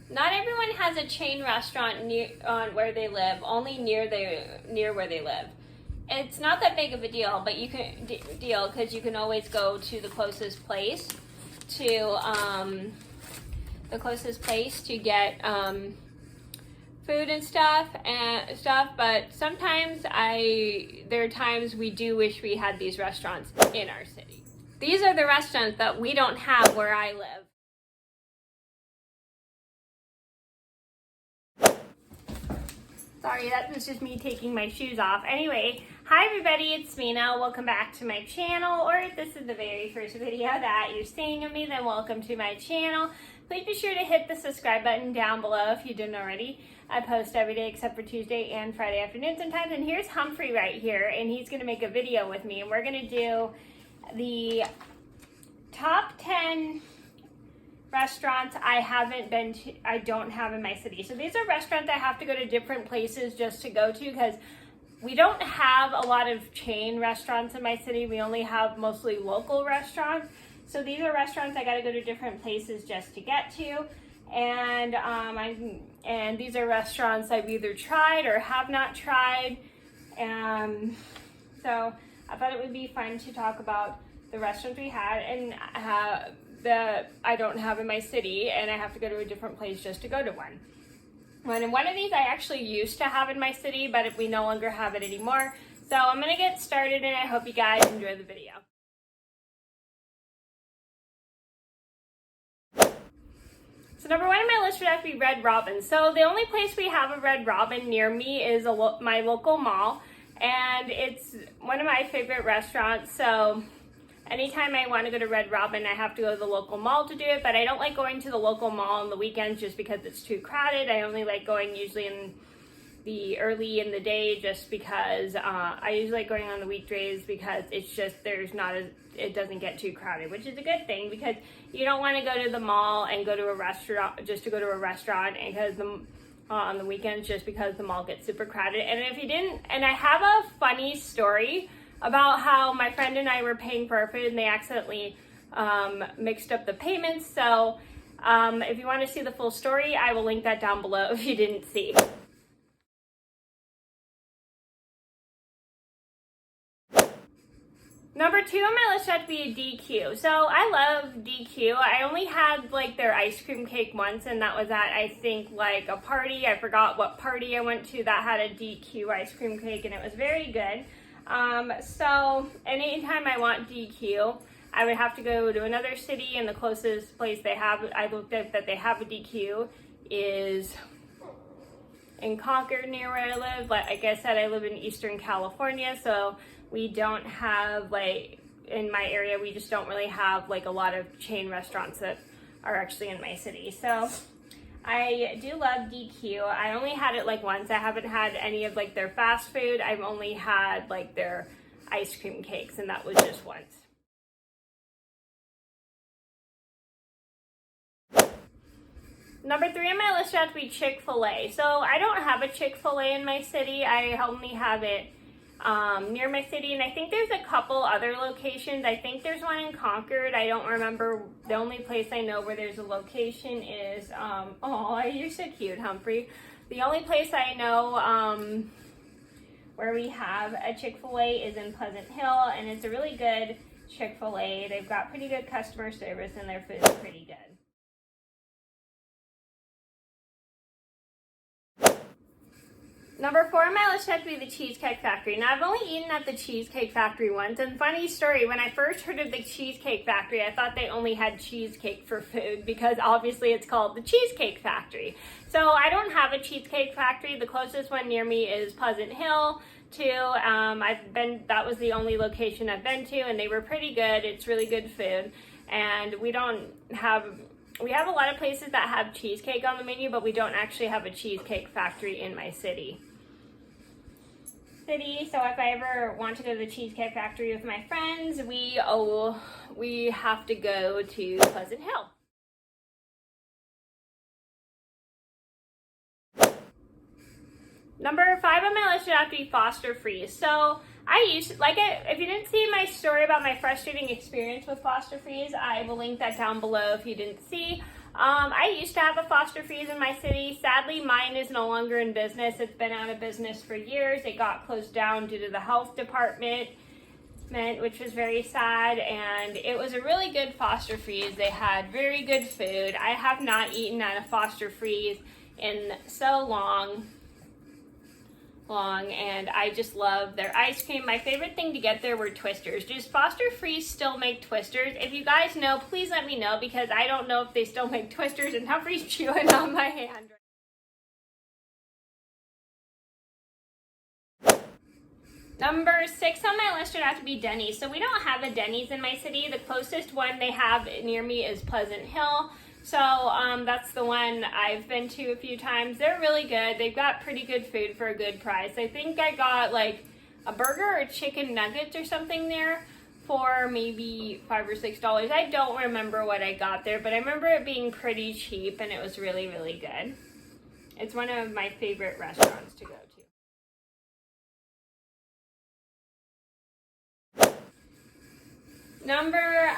Not everyone has a chain restaurant near where they live, only near where they live. It's not that big of a deal, but you can because you can always go to the closest place to get food and stuff. But sometimes there are times we do wish we had these restaurants in our city. These are the restaurants that we don't have where I live. Sorry, that was just me taking my shoes off. Anyway, hi everybody, it's Mena. Welcome back to my channel, or if this is the very first video that you're seeing of me, then welcome to my channel. Please be sure to hit the subscribe button down below if you didn't already. I post every day except for Tuesday and Friday afternoon sometimes. And here's Humphrey right here, and he's gonna make a video with me, and we're gonna do the top 10 restaurants I don't have in my city. So these are restaurants I have to go to different places just to go to, because we don't have a lot of chain restaurants in my city. We only have mostly local restaurants. So these are restaurants I got to go to different places just to get to. And these are restaurants I've either tried or have not tried. So I thought it would be fun to talk about the restaurants we had and that I don't have in my city, and I have to go to a different place just to go to one. And one of these I actually used to have in my city, but we no longer have it anymore. So I'm gonna get started, and I hope you guys enjoy the video. So number one on my list would have to be Red Robin. So the only place we have a Red Robin near me is my local mall, and it's one of my favorite restaurants. So anytime I want to go to Red Robin, I have to go to the local mall to do it, but I don't like going to the local mall on the weekends just because it's too crowded. I only like going usually early in the day, just because I usually like going on the weekdays because it's just it doesn't get too crowded, which is a good thing, because you don't want to go to the mall and go to a restaurant just to go to a restaurant, and because on the weekends, just because the mall gets super crowded. And I have a funny story about how my friend and I were paying for our food, and they accidentally mixed up the payments. So if you want to see the full story, I will link that down below if you didn't see. Number two on my list had to be a DQ. So I love DQ. I only had like their ice cream cake once, and that was at, I think, like a party. I forgot what party I went to that had a DQ ice cream cake, and it was very good. So anytime I want DQ, I would have to go to another city, and the closest place I looked at that they have a DQ is in Concord, near where I live. Like I said, I live in Eastern California, so we don't have, like, in my area, we just don't really have like a lot of chain restaurants that are actually in my city. So I do love DQ. I only had it like once. I haven't had any of like their fast food. I've only had like their ice cream cakes, and that was just once. Number three on my list has to be Chick-fil-A. So I don't have a Chick-fil-A in my city. I only have it near my city, and I think there's a couple other locations. I think there's one in Concord. I don't remember. The only place I know where there's a location is oh, you're so cute, Humphrey. The only place I know where we have a Chick-fil-A is in Pleasant Hill, and it's a really good Chick-fil-A. They've got pretty good customer service, and their food is pretty good. Number four on my list had to be the Cheesecake Factory. Now, I've only eaten at the Cheesecake Factory once, and funny story, when I first heard of the Cheesecake Factory, I thought they only had cheesecake for food, because obviously it's called the Cheesecake Factory. So I don't have a Cheesecake Factory. The closest one near me is Pleasant Hill too. That was the only location I've been to, and they were pretty good. It's really good food, and we have a lot of places that have cheesecake on the menu, but we don't actually have a Cheesecake Factory in my city. So if I ever want to go to the Cheesecake Factory with my friends, we have to go to Pleasant Hill. Number five on my list would have to be Foster Freeze. So if you didn't see my story about my frustrating experience with Foster Freeze, I will link that down below if you didn't see. I used to have a Foster Freeze in my city. Sadly, mine is no longer in business. It's been out of business for years. It got closed down due to the health department, which was very sad, and it was a really good Foster Freeze. They had very good food. I have not eaten at a Foster Freeze in so long, and I just love their ice cream. My favorite thing to get there were Twisters. Does Foster Freeze still make Twisters? If you guys know, please let me know, because I don't know if they still make Twisters, and Humphrey's chewing on my hand. Number 6 on my list would have to be Denny's. So we don't have a Denny's in my city. The closest one they have near me is Pleasant Hill. So that's the one I've been to a few times. They're really good. They've got pretty good food for a good price. I think I got like a burger or chicken nuggets or something there for maybe $5 or $6. I don't remember what I got there, but I remember it being pretty cheap, and it was really, really good. It's one of my favorite restaurants to go to. Number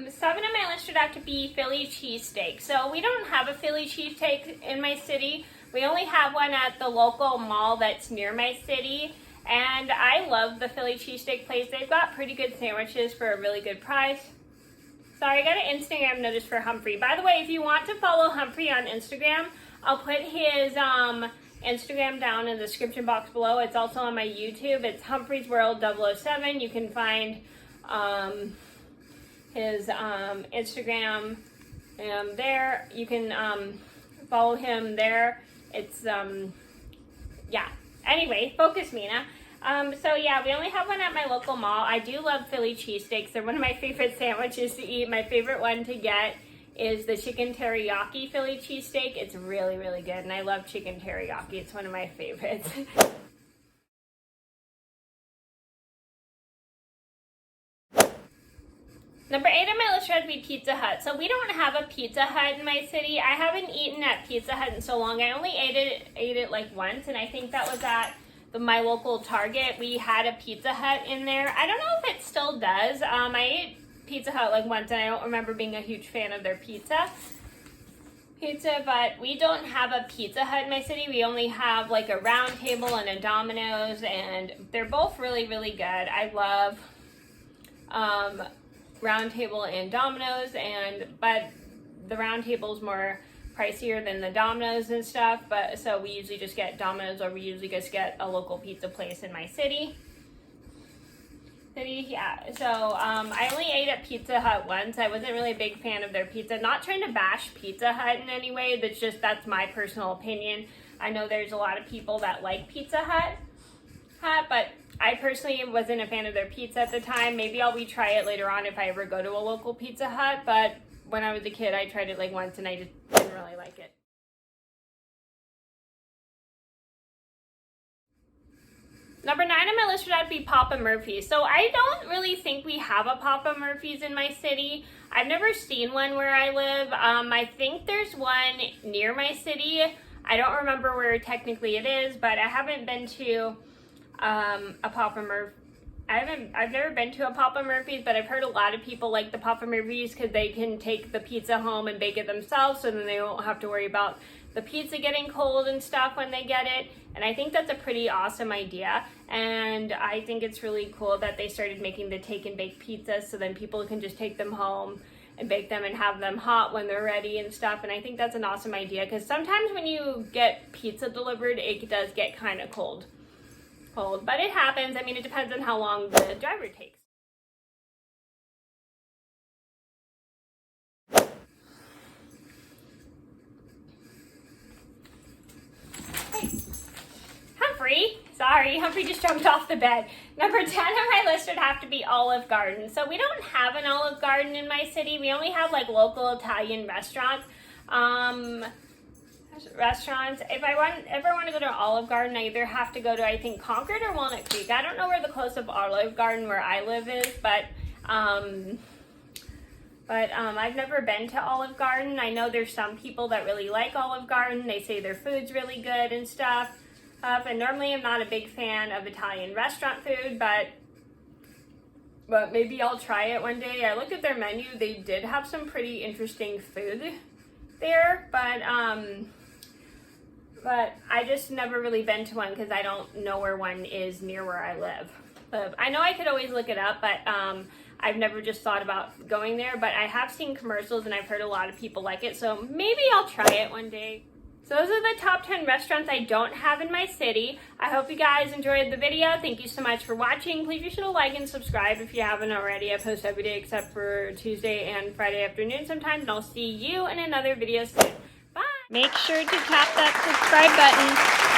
7 on my list would have to be Philly cheesesteak. So we don't have a Philly cheesesteak in my city. We only have one at the local mall that's near my city. And I love the Philly cheesesteak place. They've got pretty good sandwiches for a really good price. Sorry, I got an Instagram notice for Humphrey. By the way, if you want to follow Humphrey on Instagram, I'll put his Instagram down in the description box below. It's also on my YouTube. It's Humphrey's World 007. You can find his Instagram there. You can follow him there. It's yeah. Anyway, focus, Mena. So yeah, we only have one at my local mall. I do love Philly cheesesteaks. They're one of my favorite sandwiches to eat. My favorite one to get is the chicken teriyaki Philly cheesesteak. It's really, really good, and I love chicken teriyaki. It's one of my favorites. Number 8 on my list would be Pizza Hut. So we don't have a Pizza Hut in my city. I haven't eaten at Pizza Hut in so long. I only ate it like once, and I think that was at my local Target. We had a Pizza Hut in there. I don't know if it still does. I ate Pizza Hut like once, and I don't remember being a huge fan of their pizza, but we don't have a Pizza Hut in my city. We only have like a Round Table and a Domino's, and they're both really, really good. I love Round Table and Domino's, but the Round Table's more pricier than the Domino's and stuff, but so we usually just get Domino's, or we usually just get a local pizza place in my city. Yeah, so I only ate at Pizza Hut once. I wasn't really a big fan of their pizza. Not trying to bash Pizza Hut in any way, that's my personal opinion. I know there's a lot of people that like Pizza Hut, but I personally wasn't a fan of their pizza at the time. Maybe I'll retry it later on if I ever go to a local Pizza Hut, but when I was a kid, I tried it like once, and I just didn't really like it. Number 9 on my list would have to be Papa Murphy's. So I don't really think we have a Papa Murphy's in my city. I've never seen one where I live. I think there's one near my city. I don't remember where technically it is, but I haven't been to a Papa Murphy's. I've never been to a Papa Murphy's, but I've heard a lot of people like the Papa Murphy's because they can take the pizza home and bake it themselves, so then they won't have to worry about the pizza getting cold and stuff when they get it. And I think that's a pretty awesome idea. And I think it's really cool that they started making the take and bake pizzas, so then people can just take them home and bake them and have them hot when they're ready and stuff. And I think that's an awesome idea, because sometimes when you get pizza delivered, it does get kind of cold, but it happens. I mean, it depends on how long the driver takes. Hey, Humphrey. Sorry, Humphrey just jumped off the bed. Number 10 on my list would have to be Olive Garden. So we don't have an Olive Garden in my city. We only have like local Italian restaurants. If I ever want to go to Olive Garden, I either have to go to, I think, Concord or Walnut Creek. I don't know where the closest Olive Garden where I live is, but I've never been to Olive Garden. I know there's some people that really like Olive Garden. They say their food's really good and stuff. And normally I'm not a big fan of Italian restaurant food, but maybe I'll try it one day. I looked at their menu. They did have some pretty interesting food there, but I just never really been to one because I don't know where one is near where I live. But I know I could always look it up, but I've never just thought about going there. But I have seen commercials and I've heard a lot of people like it, so maybe I'll try it one day. So those are the top 10 restaurants I don't have in my city. I hope you guys enjoyed the video. Thank you so much for watching. Please be sure to like and subscribe if you haven't already. I post every day except for Tuesday and Friday afternoon sometimes, and I'll see you in another video soon. Bye! Make sure to tap that subscribe button.